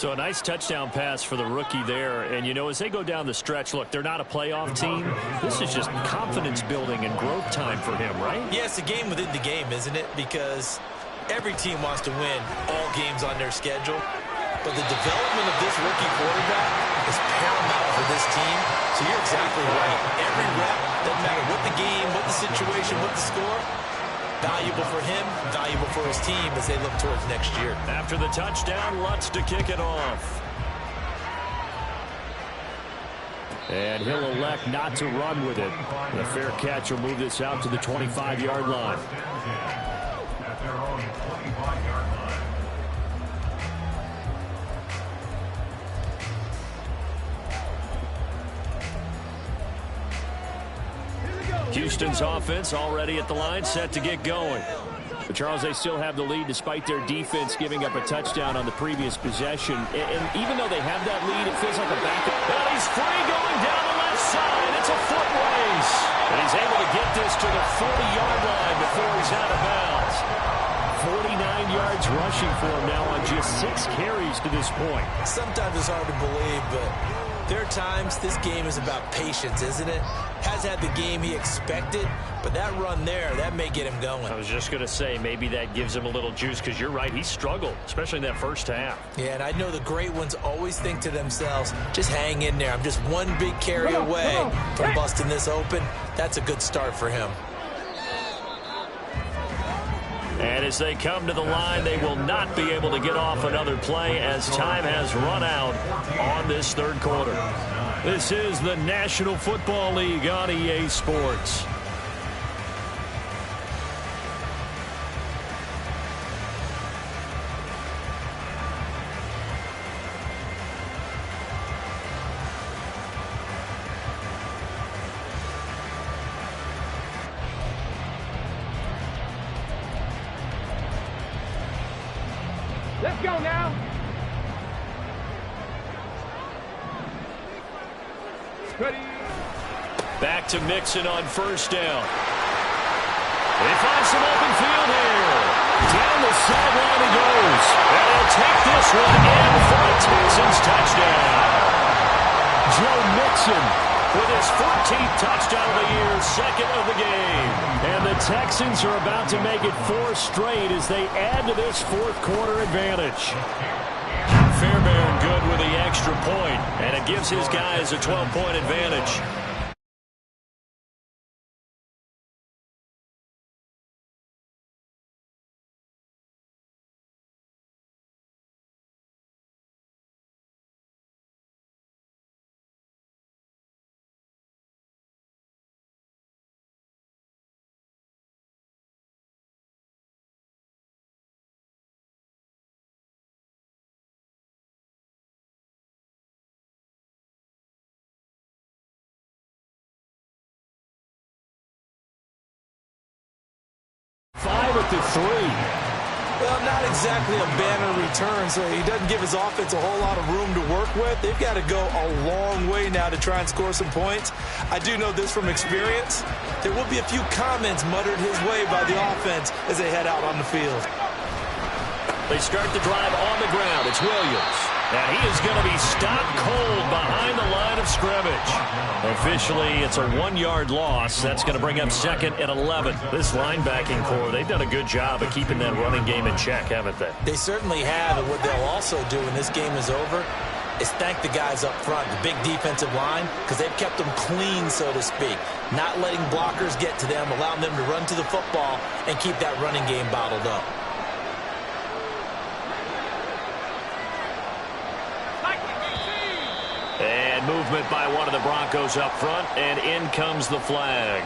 So a nice touchdown pass for the rookie there. And, you know, as they go down the stretch, look, they're not a playoff team. This is just confidence building and growth time for him, right? Yeah, it's a game within the game, isn't it? Because every team wants to win all games on their schedule. But the development of this rookie quarterback is paramount for this team. So you're exactly right. Every rep, doesn't matter what the game, what the situation, what the score, valuable for him, valuable for his team as they look towards next year. After the touchdown, Lutz to kick it off. And he'll elect not to run with it. The fair catch will move this out to the 25-yard line. Houston's offense already at the line, set to get going. But Charles, they still have the lead despite their defense giving up a touchdown on the previous possession. And even though they have that lead, it feels like a backup. Well, he's free going down the left side. It's a foot race. And he's able to get this to the 40-yard line before he's out of bounds. 49 yards rushing for him now on just 6 carries to this point. Sometimes it's hard to believe, but there are times this game is about patience, isn't it? Has had the game he expected, but that run there, that may get him going. I was just going to say, maybe that gives him a little juice, because you're right, he struggled, especially in that first half. Yeah, and I know the great ones always think to themselves, just hang in there. I'm just one big carry away from busting this open. That's a good start for him. And as they come to the line, they will not be able to get off another play as time has run out on this third quarter. This is the National Football League on EA Sports. Let's go now. Ready. Back to Mixon on first down. They find some open field here. Down the sideline he goes. And he'll take this one in for a Texans touchdown. Joe Mixon with his 14th touchdown of the year, second of the game. And the Texans are about to make it 4 straight as they add to this fourth quarter advantage. Fairbairn good with the extra point, and it gives his guys a 12-point advantage. At the 3. Well, not exactly a banner return, so he doesn't give his offense a whole lot of room to work with. They've got to go a long way now to try and score some points. I do know this from experience. There will be a few comments muttered his way by the offense as they head out on the field. They start the drive on the ground. It's Williams. And he is going to be stopped cold behind the line of scrimmage. Officially, it's a 1-yard loss. That's going to bring up second and 11. This linebacking core, they've done a good job of keeping that running game in check, haven't they? They certainly have, and what they'll also do when this game is over is thank the guys up front, the big defensive line, because they've kept them clean, so to speak. Not letting blockers get to them, allowing them to run to the football and keep that running game bottled up. And movement by one of the Broncos up front, and in comes the flag.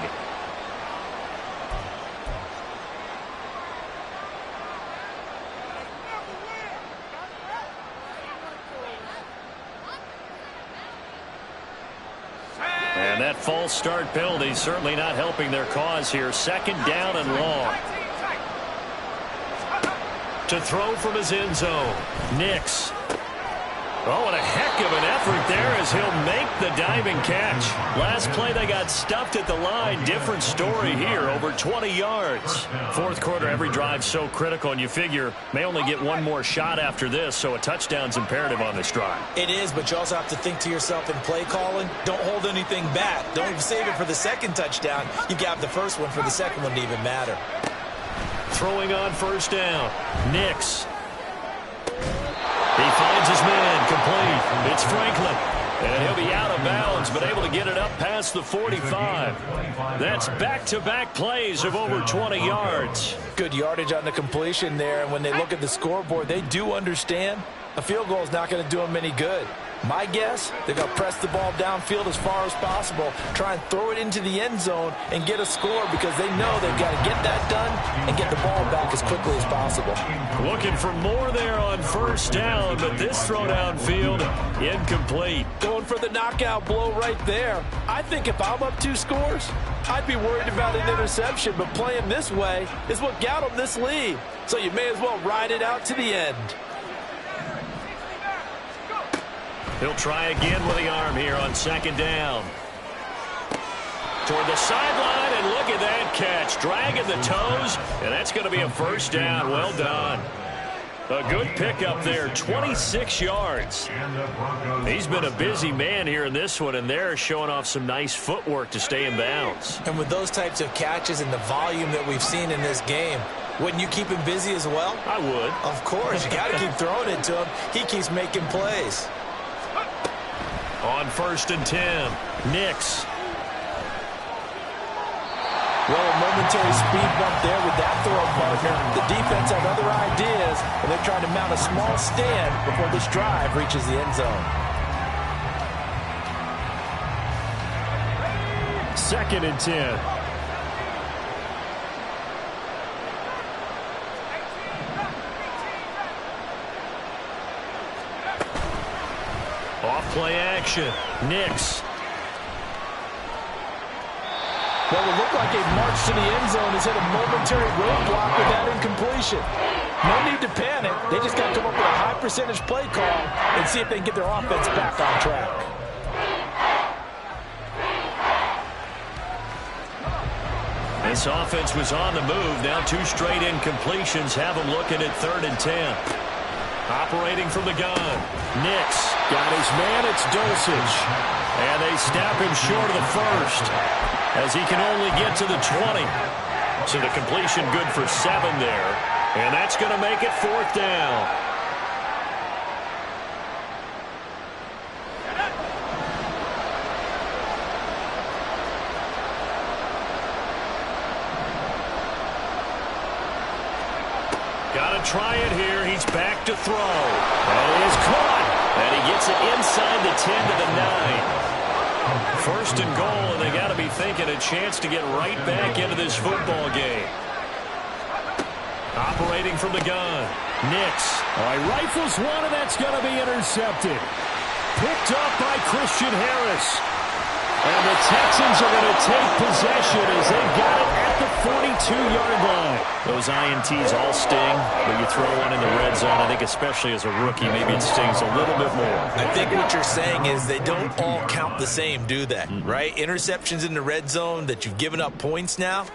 And that false start penalty certainly not helping their cause here. Second down and long. To throw from his end zone, Nix. Oh, and a heck of an effort there as he'll make the diving catch. Last play, they got stuffed at the line. Different story here, over 20 yards. Fourth quarter, every drive's so critical, and you figure may only get one more shot after this, so a touchdown's imperative on this drive. It is, but you also have to think to yourself in play calling, don't hold anything back. Don't save it for the second touchdown. You got the first one for the second one to even matter. Throwing on first down. Nix. He finds his man, complete. It's Franklin. And he'll be out of bounds, but able to get it up past the 45. That's back-to-back plays of over 20 yards. Good yardage on the completion there, and when they look at the scoreboard, they do understand a field goal is not going to do them any good. My guess, they're going to press the ball downfield as far as possible, try and throw it into the end zone and get a score because they know they've got to get that done and get the ball back as quickly as possible. Looking for more there on first down, but this throw downfield incomplete. Going for the knockout blow right there. I think if I'm up 2 scores, I'd be worried about an interception, but playing this way is what got them this lead. So you may as well ride it out to the end. He'll try again with the arm here on second down. Toward the sideline, and look at that catch. Dragging the toes, and that's going to be a first down. Well done. A good pickup there, 26 yards. He's been a busy man here in this one, and they're showing off some nice footwork to stay in bounds. And with those types of catches and the volume that we've seen in this game, wouldn't you keep him busy as well? I would. Of course. You got to keep throwing it to him. He keeps making plays. On first and 10, Nix. Well, a momentary speed bump there with that throw, partner. The defense had other ideas, and they're trying to mount a small stand before this drive reaches the end zone. Second and 10. Off-play action. Nix. Well, it looked like a march to the end zone has hit a momentary roadblock with that incompletion. No need to panic. They just got to come up with a high-percentage play call and see if they can get their offense back on track. This offense was on the move. Now 2 straight incompletions have them looking at third and 10. Operating from the gun. Nix got his man. It's Dosage. And they snap him short of the first as he can only get to the 20. So the completion good for 7 there. And that's going to make it fourth down. Got to try it here. He's back to throw. And it is caught. And he gets it inside the 10 to the 9. First and goal, and they got to be thinking a chance to get right back into this football game. Operating from the gun. Nix. All right, rifles one, and that's going to be intercepted. Picked up by Christian Harris. And the Texans are going to take possession as they've got it at the 42-yard line. Those INTs all sting, but you throw one in the red zone, I think especially as a rookie, maybe it stings a little bit more. I think what you're saying is they don't all count the same, do they? Right? Interceptions in the red zone that you've given up points now,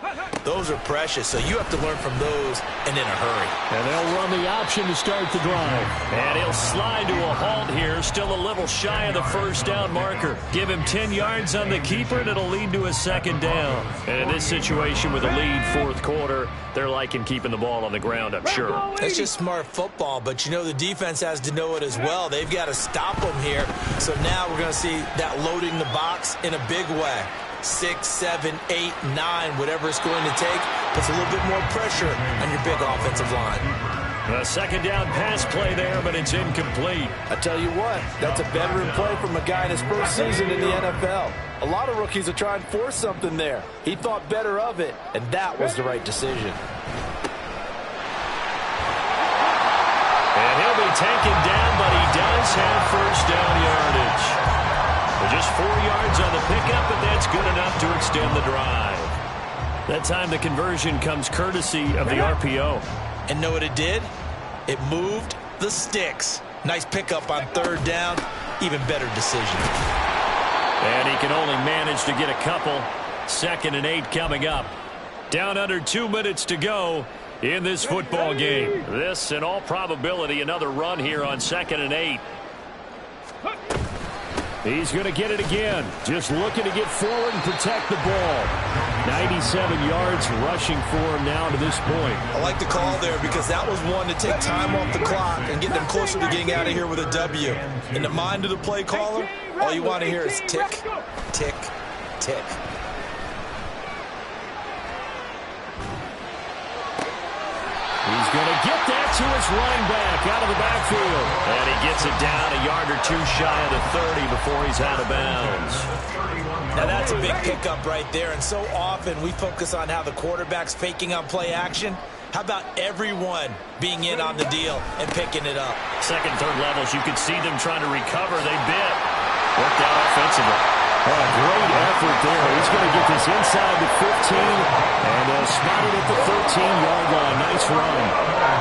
those are precious, so you have to learn from those and in a hurry. And they'll run the option to start the drive. And he'll slide to a halt here, still a little shy of the first down marker. Give him 10 yards on the keeper, and it'll lead to a second down. And in this situation with a lead fourth quarter, they're liking keeping the ball on the ground, I'm sure. That's just smart football, but you know the defense has to know it as well. They've got to stop them here. So now we're going to see that loading the box in a big way. 6, 7, 8, 9, whatever it's going to take, puts a little bit more pressure on your big offensive line. A second down pass play there, but it's incomplete. I tell you what, that's a veteran play from a guy in his first season in the NFL. A lot of rookies are trying to force something there. He thought better of it, and that was the right decision. And he'll be taken down, but he does have first down yardage. Just 4 yards on the pickup, but that's good enough to extend the drive. That time the conversion comes courtesy of the RPO. And know what it did? It moved the sticks. Nice pickup on third down. Even better decision. And he can only manage to get a couple. 2nd and 8 coming up. Down under 2 minutes to go in this football game. This, in all probability, another run here on 2nd and 8. He's going to get it again. Just looking to get forward and protect the ball. 97 yards rushing for him now to this point. I like the call there because that was one to take time off the clock and get them closer to getting out of here with a W. In the mind of the play caller, all you want to hear is tick, tick, tick. He's going to get that to his running back out of the backfield. And he gets it down a yard or two shy of the 30 before he's out of bounds. Now that's a big pickup right there. And so often we focus on how the quarterback's faking on play action. How about everyone being in on the deal and picking it up? Second, third levels, you could see them trying to recover. They bit. Worked out offensively. Oh, great effort there. He's going to get this inside the 15 and spotted at the 13-yard line. Nice run.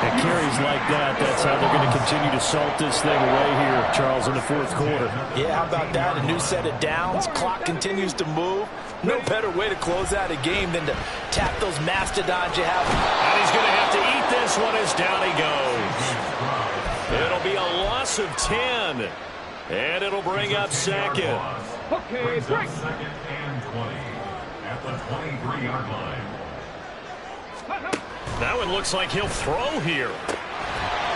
It carries like that. That's how they're going to continue to salt this thing away here, Charles, in the fourth quarter. Yeah, how about that? A new set of downs. Clock continues to move. No better way to close out a game than to tap those mastodons you have. And he's going to have to eat this one as down he goes. It'll be a loss of 10. And it'll bring up 2nd. Okay, break. 2nd and 20 at the 23-yard line. That one looks like he'll throw here.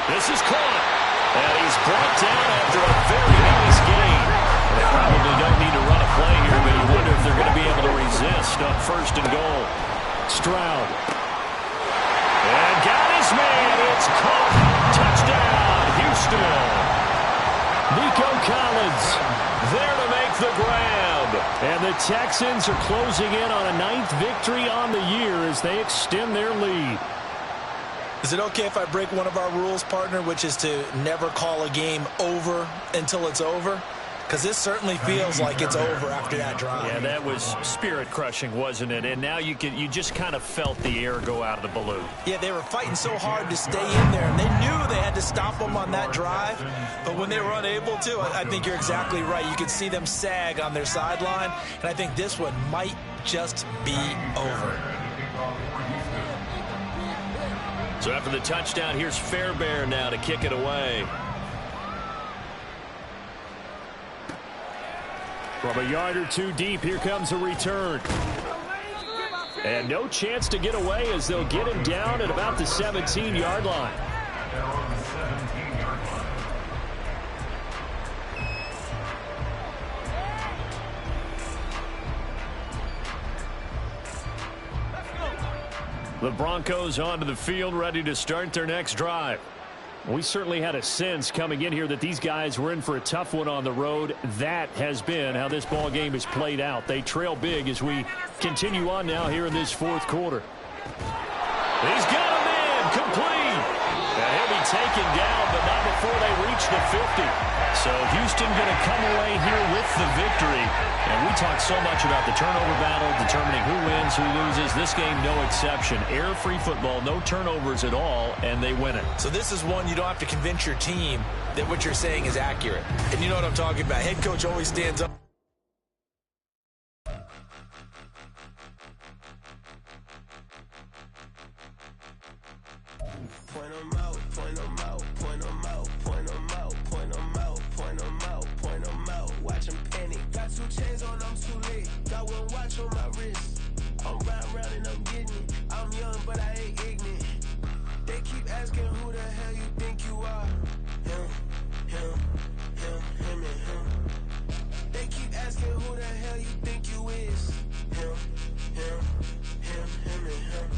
This is caught. And he's brought down after a very nice gain. They probably don't need to run a play here, but you wonder if they're going to be able to resist on 1st and goal. Stroud. And got his man. It's caught. Touchdown, Houston. Nico Collins there to make the grab. And the Texans are closing in on a 9th victory on the year as they extend their lead. Is it okay if I break one of our rules, partner, which is to never call a game over until it's over? Because this certainly feels like it's over after that drive. Yeah, that was spirit-crushing, wasn't it? And now you just kind of felt the air go out of the balloon. Yeah, they were fighting so hard to stay in there, and they knew they had to stop them on that drive. But when they were unable to, I think you're exactly right. You could see them sag on their sideline, and I think this one might just be over. So after the touchdown, here's Fairbairn now to kick it away. From a yard or two deep, here comes a return. And no chance to get away as they'll get him down at about the 17-yard line. The Broncos onto the field, ready to start their next drive. We certainly had a sense coming in here that these guys were in for a tough one on the road. That has been how this ball game has played out. They trail big as we continue on now here in this fourth quarter. He's got a man complete. Now he'll be taken down, but not before they reach the 50. So Houston going to come away here with the victory. And we talk so much about the turnover battle, determining who wins, who loses. This game, no exception. Error-free football, no turnovers at all, and they win it. So this is one you don't have to convince your team that what you're saying is accurate. And you know what I'm talking about. Head coach always stands up. Point 'em out, point 'em out, point 'em out, point 'em out, point 'em out, point 'em out, point 'em out. Watch 'em panic. Got 2 chains on, I'm too late. Got 1 watch on my wrist. I'm round and I'm getting it. I'm young, but I ain't ignorant. They keep asking who the hell you think you are. Him, and him. They keep asking who the hell you think you is. Him, and him.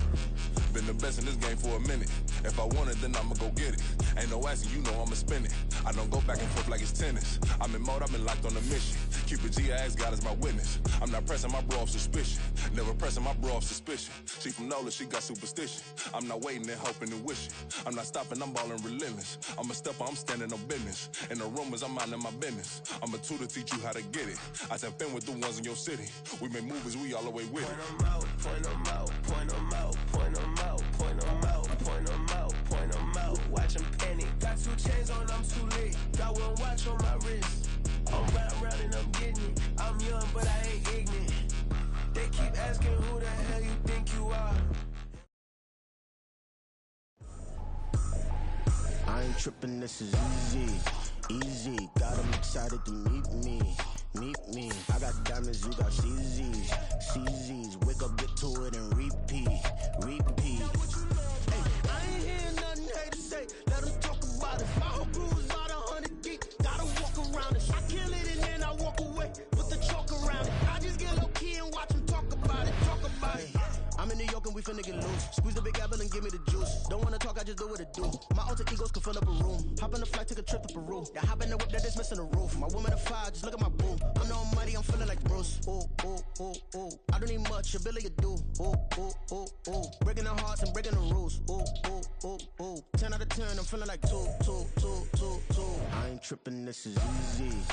Been the best in this game for a minute. If I want it, then I'ma go get it. Ain't no asking, you know I'ma spin it. I don't go back and forth like it's tennis. I'm in mode, I've been locked on a mission. Cupid G, I ask God as my witness. I'm not pressing my bro off suspicion. Never pressing my bro off suspicion. She from Nola, she got superstition. I'm not waiting and hoping and wishing. I'm not stopping, I'm balling relentless. I'm a stepper, I'm standing on business. In the rumors, I'm minding my business. I'm a tutor, teach you how to get it. I said, fin with the ones in your city. We make movies, we all the way with it. Point 'em out, point 'em out, point 'em out, point 'em out, point 'em out, point 'em out, point 'em out. Watch 'em panic. Got 2 chains on, I'm too lit. Got one watch on my wrist. I'm round and I'm getting it. I'm young, but I ain't ignorant. They keep asking who the hell you think you are. I ain't tripping, this is easy, easy. Got 'em excited to meet me. I got diamonds, you got CZs. Wake up, get to it, and repeat. Hey, I ain't hearing nothing haters say. Let 'em talk about it. My whole crew is about 100 deep. Gotta walk around it. I kill it and then I walk away. Put the chalk around it. I just get low key and watch 'em talk about it. I'm in New York and we finna get loose. Squeeze the big apple and give me the juice. Don't wanna talk, I just do what it do. My alter egos can fill up a room. Hop on the flight, take a trip to Peru. Yeah, hop in the whip that is missing the roof. My woman a fire, just look at my boo. I'm the almighty, I'm feeling like Bruce. Ooh. I don't need much, a billy a do. Ooh. Breaking the hearts and breaking the rules. Ooh. 10 out of 10, I'm feeling like two. I ain't tripping, this is easy.